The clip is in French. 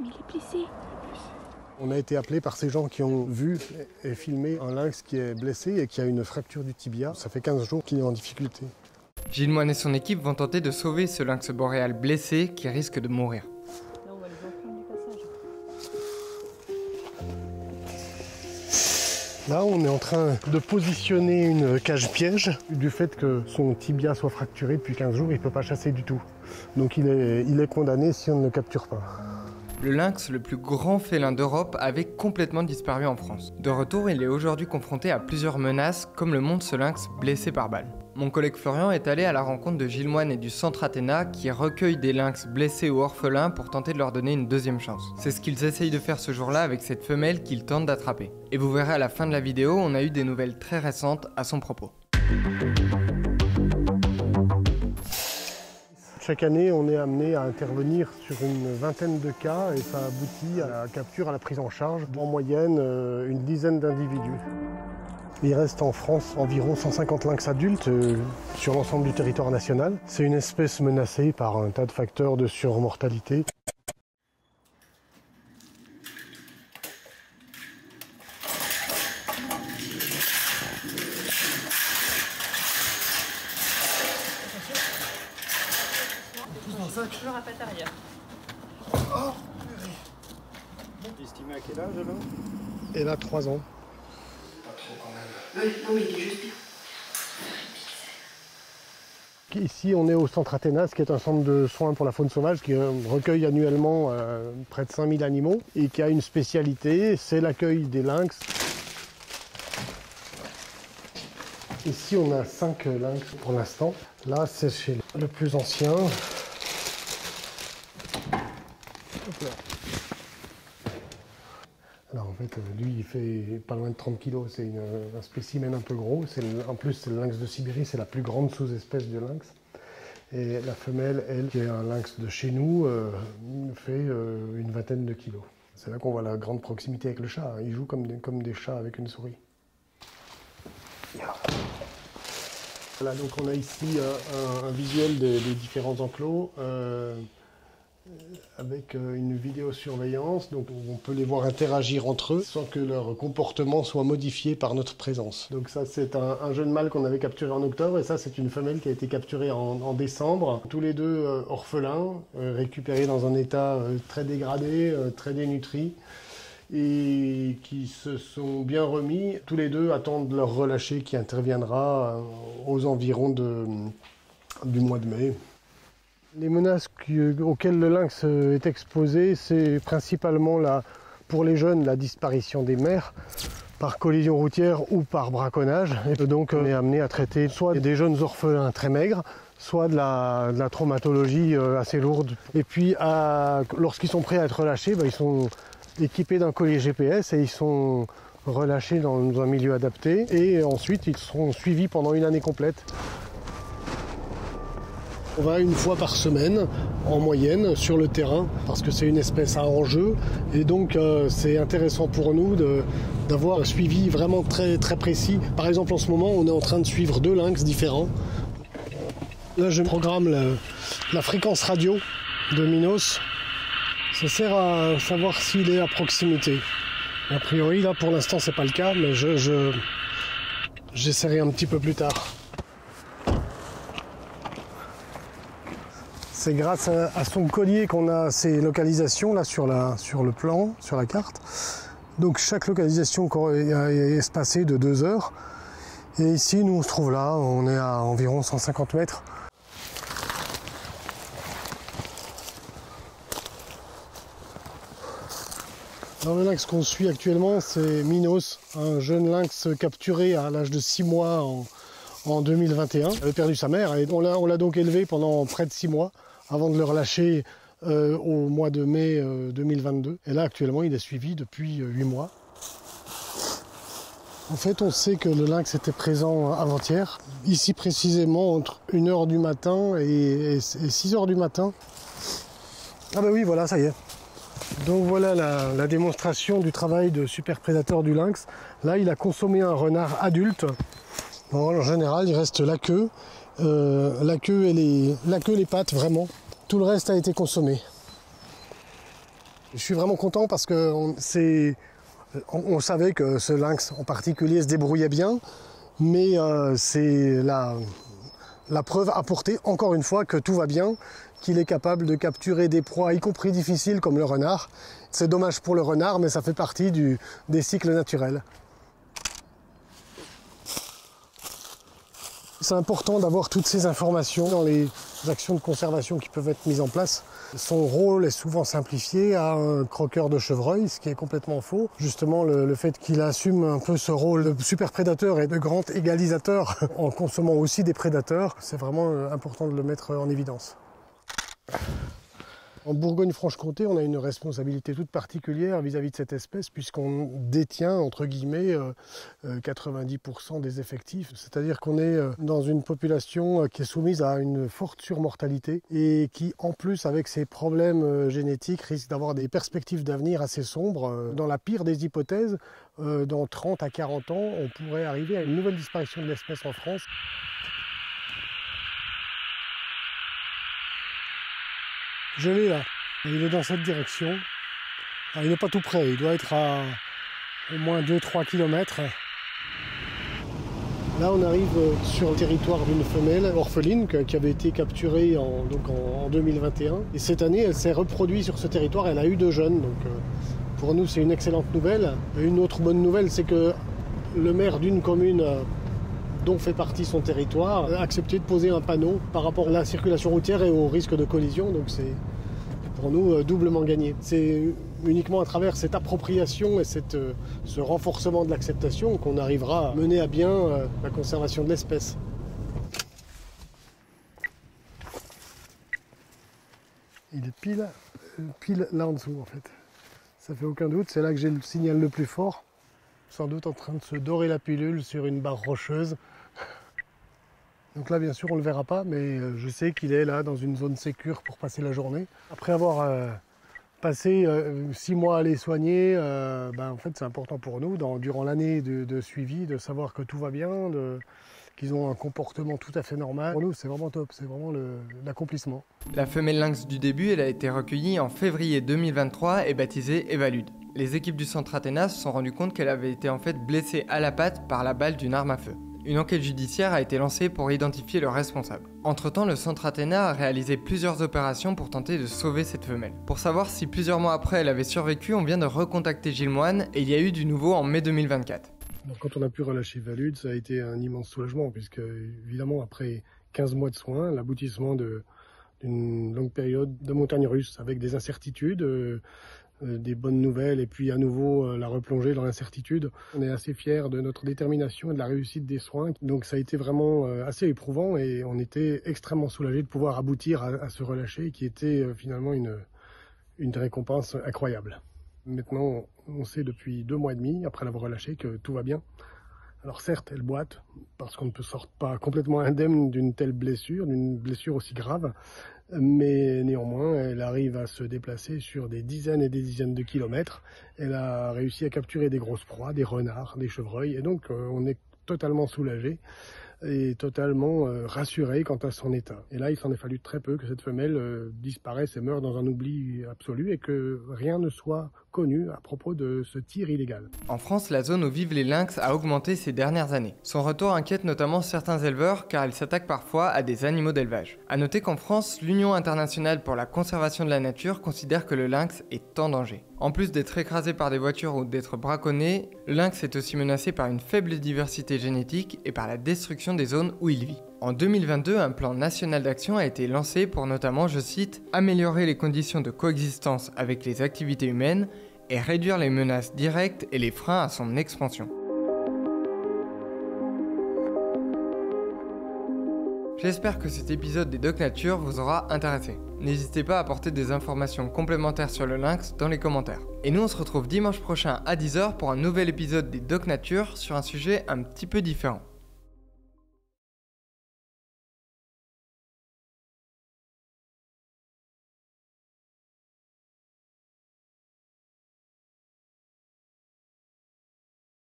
Mais il est blessé. On a été appelé par ces gens qui ont vu et filmé un lynx qui est blessé et qui a une fracture du tibia. Ça fait 15 jours qu'il est en difficulté. Gilles Moine et son équipe vont tenter de sauver ce lynx boréal blessé qui risque de mourir. Là, on va les enfants du passage. Là, on est en train de positionner une cage piège. Du fait que son tibia soit fracturé depuis 15 jours, il ne peut pas chasser du tout. Donc il est condamné si on ne le capture pas. Le lynx, le plus grand félin d'Europe, avait complètement disparu en France. De retour, il est aujourd'hui confronté à plusieurs menaces, comme le montre ce lynx blessé par balle. Mon collègue Florian est allé à la rencontre de Gilles Moine et du Centre Athéna qui recueillent des lynx blessés ou orphelins pour tenter de leur donner une deuxième chance. C'est ce qu'ils essayent de faire ce jour-là avec cette femelle qu'ils tentent d'attraper. Et vous verrez à la fin de la vidéo, on a eu des nouvelles très récentes à son propos. Chaque année, on est amené à intervenir sur une vingtaine de cas et ça aboutit à la capture, à la prise en charge en moyenne une dizaine d'individus. Il reste en France environ 150 lynx adultes sur l'ensemble du territoire national. C'est une espèce menacée par un tas de facteurs de surmortalité. Toujours à patte arrière. Oh, estimé à quel âge alors? elle a 3 ans. Pas trop quand même. Oui, non mais il est juste bien. Ici, on est au Centre Athéna, qui est un centre de soins pour la faune sauvage qui recueille annuellement près de 5000 animaux et qui a une spécialité, c'est l'accueil des lynx. Ici, on a 5 lynx pour l'instant. Là, c'est chez le plus ancien. Alors en fait, lui, il fait pas loin de 30 kg. C'est un spécimen un peu gros. En plus, c'est le lynx de Sibérie, c'est la plus grande sous-espèce du lynx. Et la femelle, elle, qui est un lynx de chez nous, fait une vingtaine de kilos. C'est là qu'on voit la grande proximité avec le chat. Ils jouent comme des chats avec une souris. Voilà, donc on a ici un visuel des différents enclos. Avec une vidéosurveillance, donc on peut les voir interagir entre eux sans que leur comportement soit modifié par notre présence. Donc ça c'est un jeune mâle qu'on avait capturé en octobre et ça c'est une femelle qui a été capturée en décembre. Tous les deux orphelins, récupérés dans un état très dégradé, très dénutri et qui se sont bien remis. Tous les deux attendent leur relâché qui interviendra aux environs du mois de mai. Les menaces auxquelles le lynx est exposé, c'est principalement pour les jeunes la disparition des mères par collision routière ou par braconnage. Et donc on est amené à traiter soit des jeunes orphelins très maigres, soit de la traumatologie assez lourde. Et puis lorsqu'ils sont prêts à être relâchés, ils sont équipés d'un collier GPS et ils sont relâchés dans un milieu adapté. Et ensuite ils seront suivis pendant une année complète. On va une fois par semaine, en moyenne, sur le terrain, parce que c'est une espèce à enjeu. Et donc, c'est intéressant pour nous d'avoir un suivi vraiment très, très précis. Par exemple, en ce moment, on est en train de suivre 2 lynx différents. Là, je programme la fréquence radio de Minos. Ça sert à savoir s'il est à proximité. A priori, là, pour l'instant, c'est pas le cas, mais j'essaierai un petit peu plus tard. C'est grâce à son collier qu'on a ces localisations là sur le plan, sur la carte. Donc chaque localisation est espacée de 2 heures. Et ici, nous on se trouve là, on est à environ 150 mètres. Dans le lynx qu'on suit actuellement, c'est Minos, un jeune lynx capturé à l'âge de 6 mois en 2021. Il avait perdu sa mère et on l'a donc élevé pendant près de 6 mois. Avant de le relâcher au mois de mai 2022. Et là, actuellement, il est suivi depuis 8 mois. En fait, on sait que le lynx était présent avant-hier. Ici, précisément, entre 1h du matin et 6h du matin. Ah ben oui, voilà, ça y est. Donc voilà la démonstration du travail de super prédateur du lynx. Là, il a consommé un renard adulte. Bon, en général, il reste la queue et les pattes, vraiment. Tout le reste a été consommé. Je suis vraiment content parce qu'on savait que ce lynx en particulier se débrouillait bien, mais c'est la preuve apportée encore une fois que tout va bien, qu'il est capable de capturer des proies, y compris difficiles comme le renard. C'est dommage pour le renard, mais ça fait partie des cycles naturels. C'est important d'avoir toutes ces informations dans les actions de conservation qui peuvent être mises en place. Son rôle est souvent simplifié à un croqueur de chevreuil, ce qui est complètement faux. Justement, le fait qu'il assume un peu ce rôle de super prédateur et de grand égalisateur en consommant aussi des prédateurs, c'est vraiment important de le mettre en évidence. En Bourgogne-Franche-Comté, on a une responsabilité toute particulière vis-à-vis de cette espèce puisqu'on détient, entre guillemets, 90% des effectifs. C'est-à-dire qu'on est dans une population qui est soumise à une forte surmortalité et qui, en plus, avec ses problèmes génétiques, risque d'avoir des perspectives d'avenir assez sombres. Dans la pire des hypothèses, dans 30 à 40 ans, on pourrait arriver à une nouvelle disparition de l'espèce en France. Je l'ai là, il est dans cette direction. Alors, il n'est pas tout près, il doit être à au moins 2-3 km. Là on arrive sur le territoire d'une femelle orpheline qui avait été capturée en 2021. Et cette année elle s'est reproduite sur ce territoire, elle a eu 2 jeunes. Donc pour nous c'est une excellente nouvelle. Et une autre bonne nouvelle c'est que le maire d'une commune dont fait partie son territoire, a accepté de poser un panneau par rapport à la circulation routière et au risque de collision, donc c'est pour nous doublement gagné. C'est uniquement à travers cette appropriation et ce renforcement de l'acceptation qu'on arrivera à mener à bien la conservation de l'espèce. Il est pile là en dessous en fait. Ça fait aucun doute, c'est là que j'ai le signal le plus fort. Sans doute en train de se dorer la pilule sur une barre rocheuse. Donc là bien sûr on ne le verra pas, mais je sais qu'il est là dans une zone sécure pour passer la journée. Après avoir passé 6 mois à les soigner, en fait c'est important pour nous durant l'année de suivi de savoir que tout va bien, qu'ils ont un comportement tout à fait normal. Pour nous c'est vraiment top, c'est vraiment l'accomplissement. La femelle lynx du début, elle a été recueillie en février 2023 et baptisée Evalude. Les équipes du centre Athéna se sont rendues compte qu'elle avait été en fait blessée à la patte par la balle d'une arme à feu. Une enquête judiciaire a été lancée pour identifier le responsable. Entre-temps, le centre Athéna a réalisé plusieurs opérations pour tenter de sauver cette femelle. Pour savoir si plusieurs mois après elle avait survécu, on vient de recontacter Gilles Moine et il y a eu du nouveau en mai 2024. Alors, quand on a pu relâcher Evalude, ça a été un immense soulagement puisque évidemment après 15 mois de soins, l'aboutissement d'une longue période de montagne russe avec des incertitudes, des bonnes nouvelles et puis à nouveau la replonger dans l'incertitude. On est assez fiers de notre détermination et de la réussite des soins. Donc ça a été vraiment assez éprouvant et on était extrêmement soulagés de pouvoir aboutir à ce relâcher qui était finalement une récompense incroyable. Maintenant, on sait depuis 2 mois et demi, après l'avoir relâché, que tout va bien. Alors certes, elle boite, parce qu'on ne peut sortir pas complètement indemne d'une telle blessure, d'une blessure aussi grave, mais néanmoins, elle arrive à se déplacer sur des dizaines et des dizaines de kilomètres. Elle a réussi à capturer des grosses proies, des renards, des chevreuils, et donc on est totalement soulagé et totalement rassuré quant à son état. Et là, il s'en est fallu très peu que cette femelle disparaisse et meure dans un oubli absolu et que rien ne soit connu à propos de ce tir illégal. En France, la zone où vivent les lynx a augmenté ces dernières années. Son retour inquiète notamment certains éleveurs car ils s'attaquent parfois à des animaux d'élevage. A noter qu'en France, l'Union internationale pour la conservation de la nature considère que le lynx est en danger. En plus d'être écrasé par des voitures ou d'être braconné, le lynx est aussi menacé par une faible diversité génétique et par la destruction des zones où il vit. En 2022, un plan national d'action a été lancé pour notamment, je cite, « améliorer les conditions de coexistence avec les activités humaines et réduire les menaces directes et les freins à son expansion ». J'espère que cet épisode des Doc Nature vous aura intéressé. N'hésitez pas à apporter des informations complémentaires sur le lynx dans les commentaires. Et nous on se retrouve dimanche prochain à 10h pour un nouvel épisode des Doc Nature sur un sujet un petit peu différent.